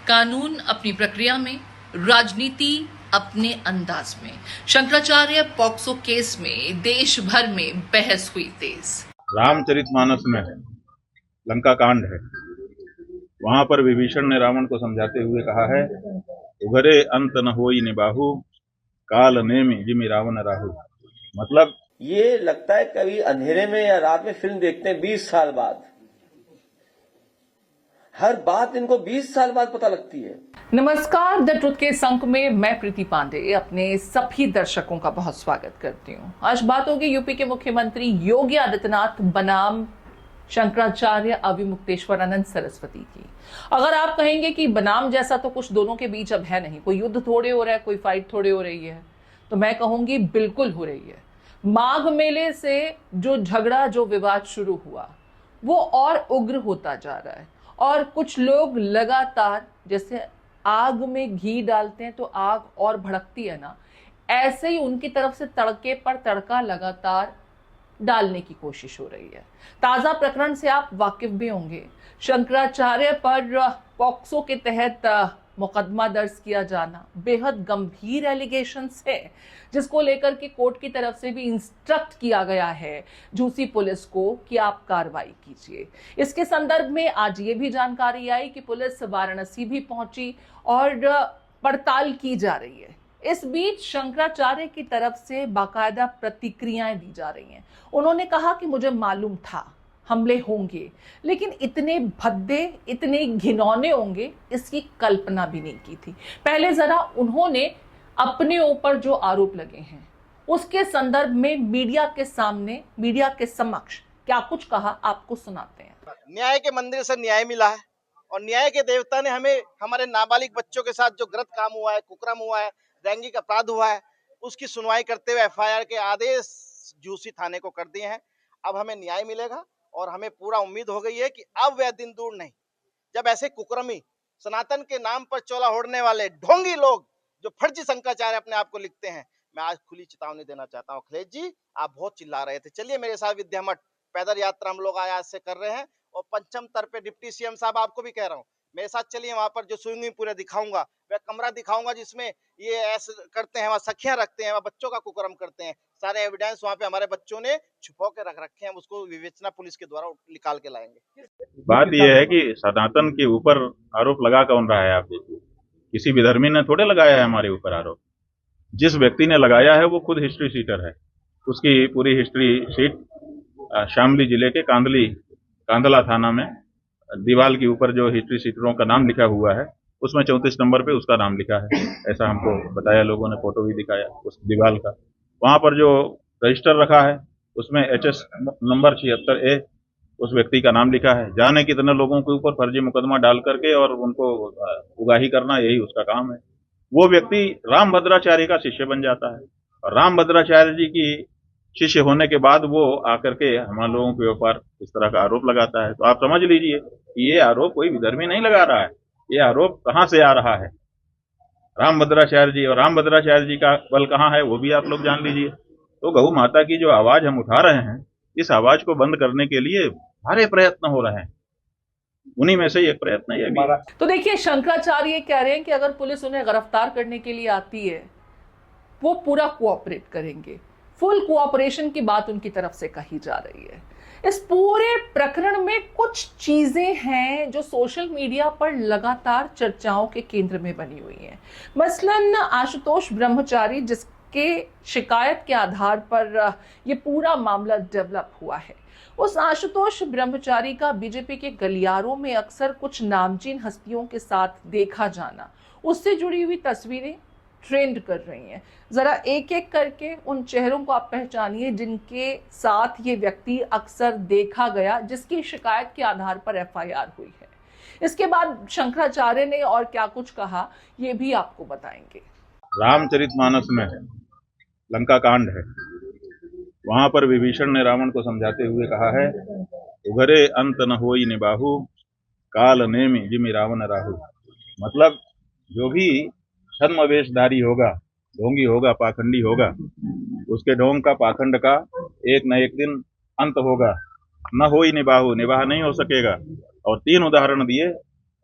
कानून अपनी प्रक्रिया में, राजनीति अपने अंदाज में। शंकराचार्य पॉक्सो केस में देश भर में बहस हुई तेज। रामचरितमानस में लंका कांड है, वहां पर विभीषण ने रावण को समझाते हुए कहा है, उघरे अंत न होई निबाहु, काल नेमि जिमि रावण राहु। मतलब ये लगता है कभी अंधेरे में या रात में फिल्म देखते हैं 20 साल बाद, हर बात इनको 20 साल बाद पता लगती है। नमस्कार, द ट्रुथ के संक में मैं प्रीति पांडे अपने सभी दर्शकों का बहुत स्वागत करती हूँ। आज बात होगी यूपी के मुख्यमंत्री योगी आदित्यनाथ बनाम शंकराचार्य अविमुक्तेश्वरानंद सरस्वती की। अगर आप कहेंगे कि बनाम जैसा तो कुछ दोनों के बीच अब है नहीं, कोई युद्ध थोड़े हो रहा है, कोई फाइट थोड़े हो रही है, तो मैं कहूंगी बिल्कुल हो रही है। माघ मेले से जो झगड़ा, जो विवाद शुरू हुआ, वो और उग्र होता जा रहा है और कुछ लोग लगातार जैसे आग में घी डालते हैं तो आग और भड़कती है ना, ऐसे ही उनकी तरफ से तड़के पर तड़का लगातार डालने की कोशिश हो रही है। ताजा प्रकरण से आप वाकिफ भी होंगे। शंकराचार्य पर पॉक्सो के तहत मुकदमा दर्ज किया जाना बेहद गंभीर एलिगेशंस है, जिसको लेकर के कोर्ट की तरफ से भी इंस्ट्रक्ट किया गया है झूसी पुलिस को कि आप कार्रवाई कीजिए। इसके संदर्भ में आज ये भी जानकारी आई कि पुलिस वाराणसी भी पहुंची और पड़ताल की जा रही है। इस बीच शंकराचार्य की तरफ से बाकायदा प्रतिक्रियाएं दी जा रही हैं। उन्होंने कहा कि मुझे मालूम था हमले होंगे, लेकिन इतने भद्दे, इतने घिनौने होंगे इसकी कल्पना भी नहीं की थी। पहले जरा उन्होंने अपने ऊपर जो आरोप लगे हैं उसके संदर्भ में मीडिया के सामने, मीडिया के समक्ष क्या कुछ कहा, आपको सुनाते हैं। न्याय के मंदिर से न्याय मिला है और न्याय के देवता ने हमें हमारे नाबालिग बच्चों के साथ जो गलत काम हुआ है, कुकर्म हुआ है, लैंगिक अपराध हुआ है, उसकी सुनवाई करते हुए एफआईआर के आदेश झूसी थाने को कर दिए हैं। अब हमें न्याय मिलेगा और हमें पूरा उम्मीद हो गई है कि अब वह दिन दूर नहीं जब ऐसे कुकर्मी, सनातन के नाम पर चोला ओढ़ने वाले ढोंगी लोग जो फर्जी शंकराचार्य अपने आप को लिखते हैं, मैं आज खुली चेतावनी देना चाहता हूँ। अखिलेश जी, आप बहुत चिल्ला रहे थे, चलिए मेरे साथ विद्या मठ पैदल यात्रा हम लोग आज से कर रहे हैं और पंचम तर पे डिप्टी सीएम साहब आपको भी कह रहा हूँ, मेरे साथ चलिए। वहां पर जो स्विमिंग पूल दिखाऊंगा, वह कमरा दिखाऊंगा जिसमें ये ऐसे करते हैं, वहाँ सखियां रखते हैं, वहाँ बच्चों का कुकर्म करते हैं। सारे एविडेंस वहाँ पे हमारे बच्चों ने छुपा के रख रखे हैं, उसको विवेचना पुलिस के द्वारा निकाल के लाएंगे। बात यह है कि सनातन के ऊपर आरोप लगा कौन रहा है? आप देखिए, किसी विधर्मी ने थोड़े लगाया है हमारे ऊपर आरोप। जिस व्यक्ति ने लगाया है वो खुद हिस्ट्री शीटर है। उसकी पूरी हिस्ट्री शीट शामली जिले के कांदला थाना में दीवाल के ऊपर जो हिस्ट्री शीटरों का नाम लिखा हुआ है उसमें 34 नंबर पे उसका नाम लिखा है, ऐसा हमको बताया लोगों ने, फोटो भी दिखाया उस दीवाल का। वहां पर जो रजिस्टर रखा है उसमें HS नंबर 76A उस व्यक्ति का नाम लिखा है। जाने कितने लोगों के ऊपर फर्जी मुकदमा डाल करके और उनको उगाही करना, यही उसका काम है। वो व्यक्ति रामभद्राचार्य का शिष्य बन जाता है और रामभद्राचार्य जी की शिष्य होने के बाद वो आकर के हमारे लोगों के ऊपर इस तरह का आरोप लगाता है। तो आप समझ लीजिए कि ये आरोप कोई विधर्मी नहीं लगा रहा है, ये आरोप कहाँ से आ रहा है? रामभद्राचार्य जी, और रामभद्राचार्य जी का बल कहाँ है वो भी आप लोग जान लीजिए। तो गौ माता की जो आवाज हम उठा रहे हैं, इस आवाज को बंद करने के लिए सारे प्रयत्न हो रहे हैं, उन्हीं में से एक प्रयत्न ये भी है। तो देखिए, शंकराचार्य कह रहे हैं कि अगर पुलिस उन्हें गिरफ्तार करने के लिए आती है वो पूरा कोऑपरेट करेंगे। फुल कोऑपरेशन की बात उनकी तरफ से कही जा रही है। इस पूरे प्रकरण में कुछ चीजें हैं जो सोशल मीडिया पर लगातार चर्चाओं के केंद्र में बनी हुई हैं। मसलन आशुतोष ब्रह्मचारी, जिसके शिकायत के आधार पर ये पूरा मामला डेवलप हुआ है, उस आशुतोष ब्रह्मचारी का बीजेपी के गलियारों में अक्सर कुछ नामचीन हस्तियों के साथ देखा जाना, उससे जुड़ी हुई तस्वीरें ट्रेंड कर रही हैं। जरा एक एक करके उन चेहरों को आप पहचानिए जिनके साथ ये व्यक्ति अक्सर देखा गया, जिसकी शिकायत के आधार पर एफआईआर हुई है। इसके बाद शंकराचार्य ने और क्या कुछ कहा ये भी आपको बताएंगे। रामचरितमानस में लंका कांड है, वहां पर विभीषण ने रावण को समझाते हुए कहा है, उघरे अंत न होई निबाहु, काल नेमि जिमि रावण राहु। मतलब जो भी छद्मवेशधारी होगा, ढोंगी होगा, पाखंडी होगा, उसके ढोंग का, पाखंड का एक न एक दिन अंत होगा। न होई निबाहु, निबाह नहीं हो सकेगा। और 3 उदाहरण दिए,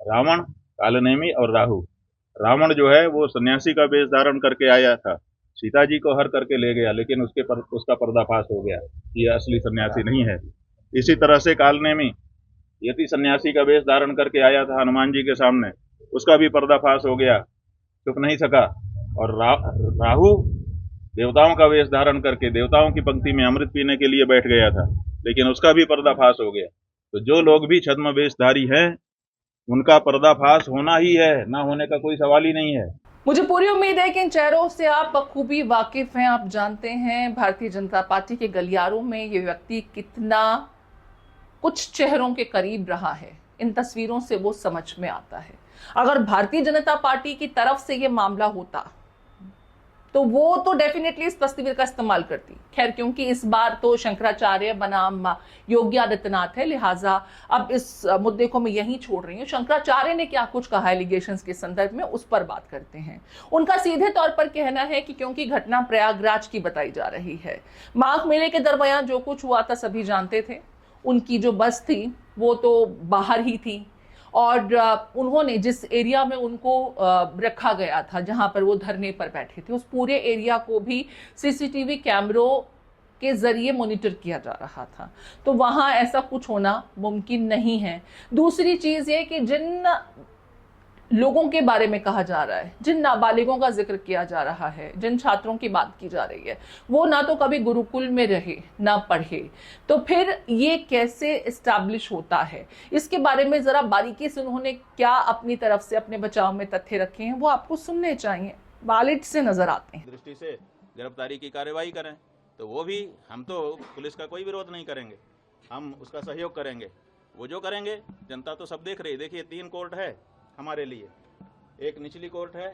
रावण, कालनेमी और राहु। रावण जो है वो सन्यासी का वेश धारण करके आया था, सीता जी को हर करके ले गया, लेकिन उसका पर्दाफाश हो गया, ये असली सन्यासी नहीं है। इसी तरह से कालनेमी यति सन्यासी का वेश धारण करके आया था हनुमान जी के सामने, उसका भी पर्दाफाश हो गया, चुप नहीं सका। और राहु देवताओं का वेश धारण करके देवताओं की पंक्ति में अमृत पीने के लिए बैठ गया था, लेकिन उसका भी पर्दाफाश हो गया। तो जो लोग भी छद्म वेशधारी हैं उनका पर्दाफाश होना ही है, ना होने का कोई सवाल ही नहीं है। मुझे पूरी उम्मीद है कि इन चेहरों से आप बखूबी वाकिफ हैं। आप जानते हैं भारतीय जनता पार्टी के गलियारों में ये व्यक्ति कितना कुछ चेहरों के करीब रहा है, इन तस्वीरों से वो समझ में आता है। अगर भारतीय जनता पार्टी की तरफ से ये मामला होता तो वो तो डेफिनेटली इस तस्वीर का इस्तेमाल करती। खैर, क्योंकि इस बार तो शंकराचार्य बनाम योगी आदित्यनाथ है, लिहाजा अब इस मुद्दे को मैं यहीं छोड़ रही हूँ। शंकराचार्य ने क्या कुछ कहा एलिगेशंस के संदर्भ में, उस पर बात करते हैं। उनका सीधे तौर पर कहना है कि क्योंकि घटना प्रयागराज की बताई जा रही है, माघ मेले के दरमियान जो कुछ हुआ था सभी जानते थे। उनकी जो बस थी वो तो बाहर ही थी, और उन्होंने जिस एरिया में उनको रखा गया था, जहां पर वो धरने पर बैठे थे, उस पूरे एरिया को भी सीसीटीवी कैमरों के जरिए मॉनिटर किया जा रहा था। तो वहां ऐसा कुछ होना मुमकिन नहीं है। दूसरी चीज ये कि जिन लोगों के बारे में कहा जा रहा है, जिन नाबालिगों का जिक्र किया जा रहा है, जिन छात्रों की बात की जा रही है, वो ना तो कभी गुरुकुल में रहे ना पढ़े, तो फिर ये कैसे एस्टैब्लिश होता है? इसके बारे में जरा बारीकी से उन्होंने क्या अपनी तरफ से अपने बचाव में तथ्य रखे हैं वो आपको सुनने चाहिए। वॉलेट से नजर आते हैं। दृष्टि से गिरफ्तारी की कार्रवाई करें तो वो भी, हम तो पुलिस का कोई विरोध नहीं करेंगे, हम उसका सहयोग करेंगे। वो जो करेंगे जनता तो सब देख रही है। देखिए 3 कोर्ट है हमारे लिए, एक निचली कोर्ट है,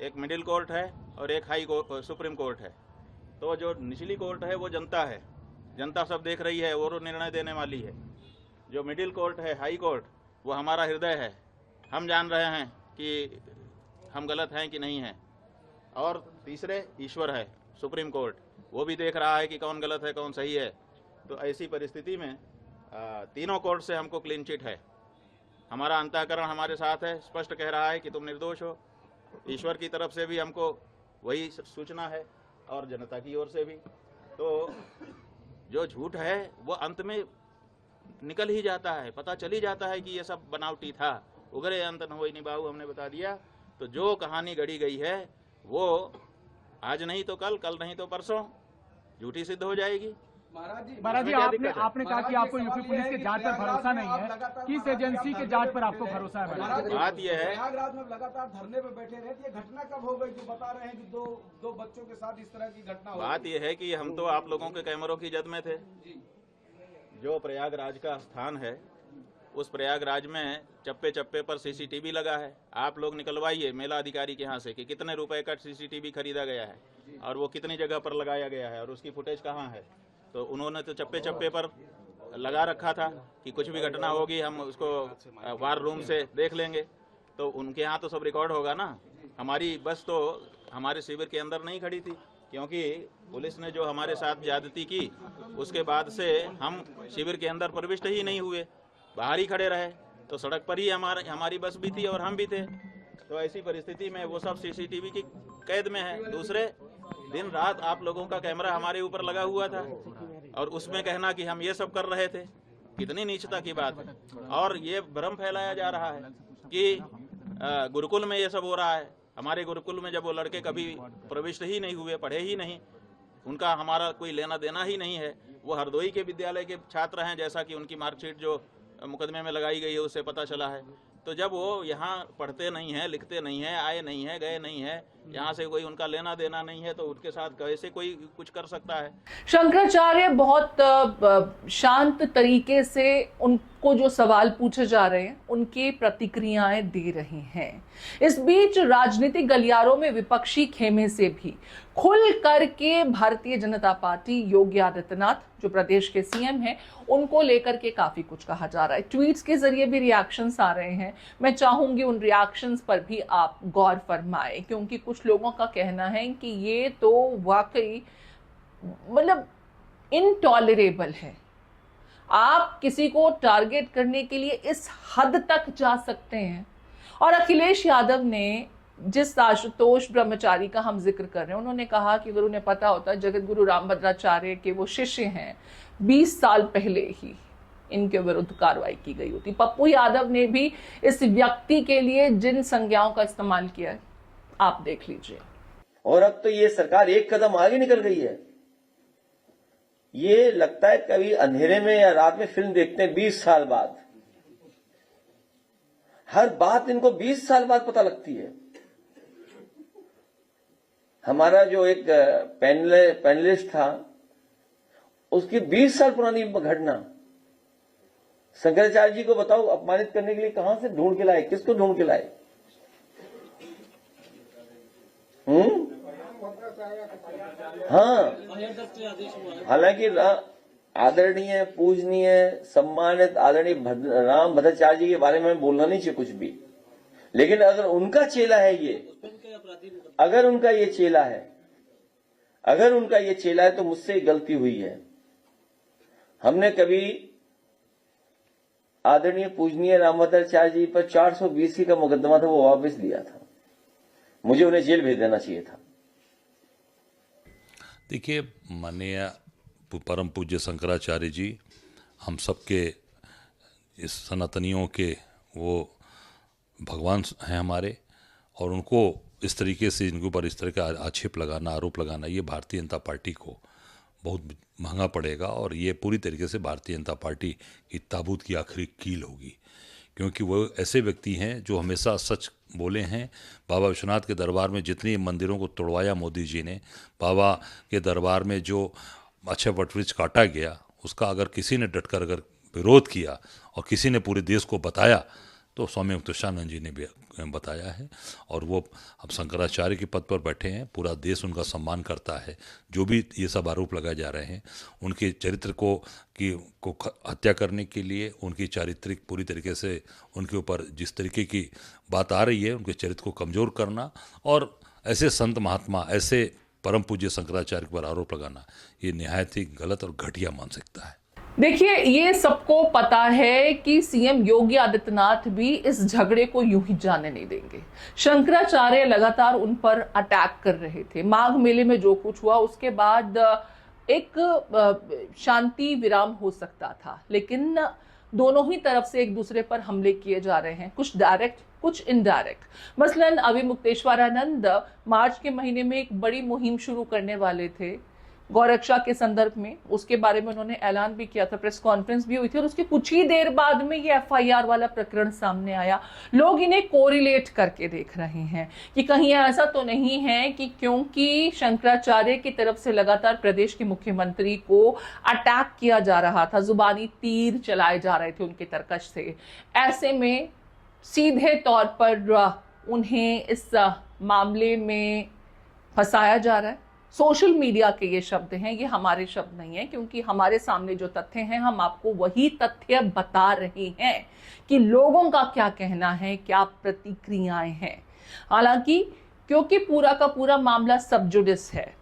एक मिडिल कोर्ट है और एक हाई कोर्ट सुप्रीम कोर्ट है। तो जो निचली कोर्ट है वो जनता है, जनता सब देख रही है और निर्णय देने वाली है। जो मिडिल कोर्ट है, हाई कोर्ट, वो हमारा हृदय है, हम जान रहे हैं कि हम गलत हैं कि नहीं हैं। और तीसरे ईश्वर है, सुप्रीम कोर्ट, वो भी देख रहा है कि कौन गलत है कौन सही है। तो ऐसी परिस्थिति में तीनों कोर्ट से हमको क्लीन चिट है। हमारा अंतःकरण हमारे साथ है, स्पष्ट कह रहा है कि तुम निर्दोष हो। ईश्वर की तरफ से भी हमको वही सूचना है और जनता की ओर से भी। तो जो झूठ है वो अंत में निकल ही जाता है, पता चल ही जाता है कि ये सब बनावटी था। उगरे अंत न होई निभाऊ, हमने बता दिया। तो जो कहानी गढ़ी गई है वो आज नहीं तो कल, कल नहीं तो परसों झूठी सिद्ध हो जाएगी। महाराज जी, आपने कहा कि आपको यूपी पुलिस के जांच पर भरोसा नहीं है, किस एजेंसी के जांच पर आपको भरोसा है? बात यह है, प्रयागराज में लगातार धरने पे बैठे रहे, ये घटना कब हो गई? जो बता रहे हैं कि दो बच्चों के साथ इस तरह की घटना हो। बात यह है कि हम तो आप लोगों के कैमरों की जद में थे। जो प्रयागराज का स्थान है, उस प्रयागराज में चप्पे चप्पे पर सीसीटीवी लगा है। आप लोग निकलवाइए मेला अधिकारी के यहाँ से कि कितने रुपए का सीसीटीवी खरीदा गया है और वो कितनी जगह पर लगाया गया है और उसकी फुटेज कहाँ है। तो उन्होंने तो चप्पे चप्पे पर लगा रखा था कि कुछ भी घटना होगी हम उसको वार रूम से देख लेंगे। तो उनके यहाँ तो सब रिकॉर्ड होगा ना। हमारी बस तो हमारे शिविर के अंदर नहीं खड़ी थी, क्योंकि पुलिस ने जो हमारे साथ ज्यादती की उसके बाद से हम शिविर के अंदर प्रविष्ट ही नहीं हुए, बाहर ही खड़े रहे। तो सड़क पर ही हमारी बस भी थी और हम भी थे। तो ऐसी परिस्थिति में वो सब सीसीटीवी की कैद में है। दूसरे दिन रात आप लोगों का कैमरा हमारे ऊपर लगा हुआ था और उसमें कहना कि हम ये सब कर रहे थे, कितनी नीचता की बात है। और ये भ्रम फैलाया जा रहा है कि गुरुकुल में ये सब हो रहा है। हमारे गुरुकुल में जब वो लड़के कभी प्रविष्ट ही नहीं हुए, पढ़े ही नहीं, उनका हमारा कोई लेना देना ही नहीं है। वो हरदोई के विद्यालय के छात्र हैं, जैसा कि उनकी मार्कशीट जो मुकदमे में लगाई गई है उससे पता चला है। तो जब वो यहाँ पढ़ते नहीं हैं, लिखते नहीं हैं, आए नहीं हैं, गए नहीं हैं, यहाँ से कोई उनका लेना देना नहीं है, तो उनके साथ कैसे कोई कुछ कर सकता है? शंकराचार्य बहुत शांत तरीके से उनको जो सवाल पूछे जा रहे हैं उनकी प्रतिक्रियाएं दे रहे हैं। इस बीच राजनीतिक गलियारों में विपक्षी खेमे से भी खुल करके भारतीय जनता पार्टी योगी आदित्यनाथ जो प्रदेश के सीएम हैं उनको लेकर के काफी कुछ कहा जा रहा है। ट्वीट्स के जरिए भी रिएक्शंस आ रहे हैं। मैं चाहूंगी उन रिएक्शंस पर भी आप गौर फरमाएं, क्योंकि कुछ लोगों का कहना है कि ये तो वाकई मतलब इनटॉलरेबल है। आप किसी को टारगेट करने के लिए इस हद तक जा सकते हैं और अखिलेश यादव ने जिस आशुतोष ब्रह्मचारी का हम जिक्र कर रहे हैं, उन्होंने कहा कि अगर उन्हें पता होता जगत गुरु रामभद्राचार्य के वो शिष्य हैं, 20 साल पहले ही इनके विरुद्ध कार्रवाई की गई होती। पप्पू यादव ने भी इस व्यक्ति के लिए जिन संज्ञाओं का इस्तेमाल किया है, आप देख लीजिए। और अब तो ये सरकार एक कदम आगे निकल गई है। ये लगता है कभी अंधेरे में या रात में फिल्म देखते हैं 20 साल बाद। हर बात इनको 20 साल बाद पता लगती है। हमारा जो एक पैनलिस्ट था, उसकी 20 साल पुरानी घटना, शंकराचार्य जी को बताओ अपमानित करने के लिए कहां से ढूंढ के लाए, किसको ढूंढ के लाए? हाँ, हालांकि आदरणीय, पूजनीय, सम्मानित आदरणीय राम भद्राचार्य जी के बारे में बोलना नहीं चाहिए कुछ भी, लेकिन अगर उनका चेला है ये, अगर उनका ये चेला है तो मुझसे गलती हुई है। हमने कभी आदरणीय पूजनीय रामभद्राचार्य जी पर 420 का मुकदमा था, वो वापस लिया था। मुझे उन्हें जेल भेज देना चाहिए था। देखिए, माननीय परम पूज्य शंकराचार्य जी हम सबके, इस सनातनियों के वो भगवान हैं हमारे, और उनको इस तरीके से इनके ऊपर इस तरह का आक्षेप लगाना, आरोप लगाना, ये भारतीय जनता पार्टी को बहुत महंगा पड़ेगा। और ये पूरी तरीके से भारतीय जनता पार्टी की ताबूत की आखिरी कील होगी, क्योंकि वो ऐसे व्यक्ति हैं जो हमेशा सच बोले हैं। बाबा विश्वनाथ के दरबार में जितनी मंदिरों को तोड़वाया मोदी जी ने, बाबा के दरबार में जो अक्षय वटवृक्ष काटा गया, उसका अगर किसी ने डटकर अगर विरोध किया और किसी ने पूरे देश को बताया, तो स्वामी मुक्तेश्वरानंद जी ने भी बताया है। और वो अब शंकराचार्य के पद पर बैठे हैं, पूरा देश उनका सम्मान करता है। जो भी ये सब आरोप लगाए जा रहे हैं, उनके चरित्र को हत्या करने के लिए, उनकी चारित्रिक पूरी तरीके से उनके ऊपर जिस तरीके की बात आ रही है, उनके चरित्र को कमज़ोर करना और ऐसे संत महात्मा, ऐसे परम पूज्य शंकराचार्य पर आरोप लगाना, ये निहायत ही गलत और घटिया मानसिकता है। देखिए, ये सबको पता है कि सीएम योगी आदित्यनाथ भी इस झगड़े को यूं ही जाने नहीं देंगे। शंकराचार्य लगातार उन पर अटैक कर रहे थे। माघ मेले में जो कुछ हुआ, उसके बाद एक शांति विराम हो सकता था, लेकिन दोनों ही तरफ से एक दूसरे पर हमले किए जा रहे हैं, कुछ डायरेक्ट, कुछ इनडायरेक्ट। मसलन अभी मुक्तेश्वरानंद मार्च के महीने में एक बड़ी मुहिम शुरू करने वाले थे गौरक्षा के संदर्भ में। उसके बारे में उन्होंने ऐलान भी किया था, प्रेस कॉन्फ्रेंस भी हुई थी, और उसके कुछ ही देर बाद में ये एफआईआर वाला प्रकरण सामने आया। लोग इन्हें कोरिलेट करके देख रहे हैं कि कहीं ऐसा तो नहीं है कि क्योंकि शंकराचार्य की तरफ से लगातार प्रदेश के मुख्यमंत्री को अटैक किया जा रहा था, जुबानी तीर चलाए जा रहे थे उनके तरकश से, ऐसे में सीधे तौर पर उन्हें इस मामले में फंसाया जा रहा है। सोशल मीडिया के ये शब्द हैं, ये हमारे शब्द नहीं है, क्योंकि हमारे सामने जो तथ्य हैं, हम आपको वही तथ्य बता रहे हैं कि लोगों का क्या कहना है, क्या प्रतिक्रियाएं हैं। हालांकि क्योंकि पूरा का पूरा मामला सब जुडिस है,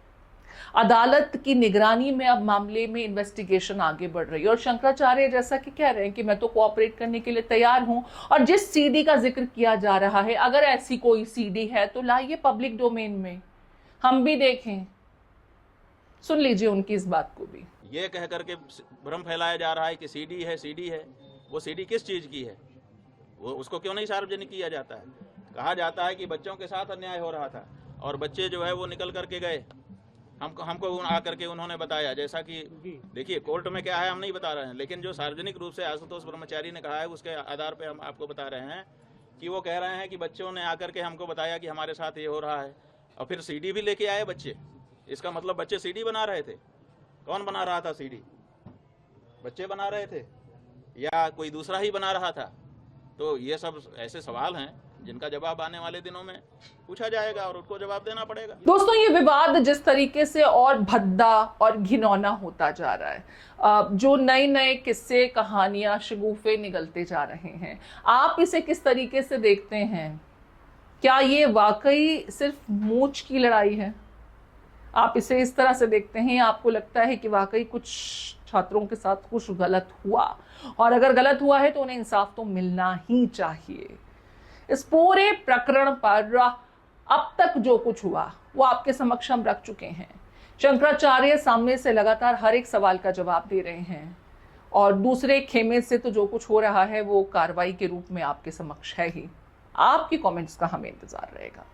अदालत की निगरानी में अब मामले में इन्वेस्टिगेशन आगे बढ़ रही है। और शंकराचार्य जैसा कि कह रहे हैं कि मैं तो कोऑपरेट करने के लिए तैयार हूं, और जिस सीडी का जिक्र किया जा रहा है, अगर ऐसी कोई सीडी है तो लाइए पब्लिक डोमेन में, हम भी देखें। सुन लीजिए उनकी इस बात को भी। ये कह करके भ्रम फैलाया जा रहा है कि सीडी है, सीडी है। वो सीडी किस चीज की है, वो उसको क्यों नहीं सार्वजनिक किया जाता है? कहा जाता है कि बच्चों के साथ अन्याय हो रहा था और बच्चे जो है वो निकल करके गए, हमको आकर के उन्होंने बताया। जैसा कि देखिए कोर्ट में क्या है हम नहीं बता रहे हैं, लेकिन जो सार्वजनिक रूप से आशुतोष ब्रह्मचारी ने कहा है, उसके आधार पर हम आपको बता रहे हैं कि वो कह रहे हैं कि बच्चों ने आकर के हमको बताया कि हमारे साथ ये हो रहा है, और फिर सीडी भी लेके आए बच्चे। इसका मतलब बच्चे सीडी बना रहे थे। कौन बना रहा था सीडी? बच्चे बना रहे थे या कोई दूसरा ही बना रहा था? तो ये सब ऐसे सवाल हैं जिनका जवाब आने वाले दिनों में पूछा जाएगा और उनको जवाब देना पड़ेगा। दोस्तों, ये विवाद जिस तरीके से और भद्दा और घिनौना होता जा रहा है, जो नए नए किस्से, कहानियां, शगुफे निकलते जा रहे हैं, आप इसे किस तरीके से देखते हैं? क्या ये वाकई सिर्फ मूंछ की लड़ाई है? आप इसे इस तरह से देखते हैं, आपको लगता है कि वाकई कुछ छात्रों के साथ कुछ गलत हुआ, और अगर गलत हुआ है तो उन्हें इंसाफ तो मिलना ही चाहिए। इस पूरे प्रकरण पर अब तक जो कुछ हुआ वो आपके समक्ष हम रख चुके हैं। शंकराचार्य सामने से लगातार हर एक सवाल का जवाब दे रहे हैं और दूसरे खेमे से तो जो कुछ हो रहा है वो कार्रवाई के रूप में आपके समक्ष है ही। आपकी कमेंट्स का हमें इंतजार रहेगा।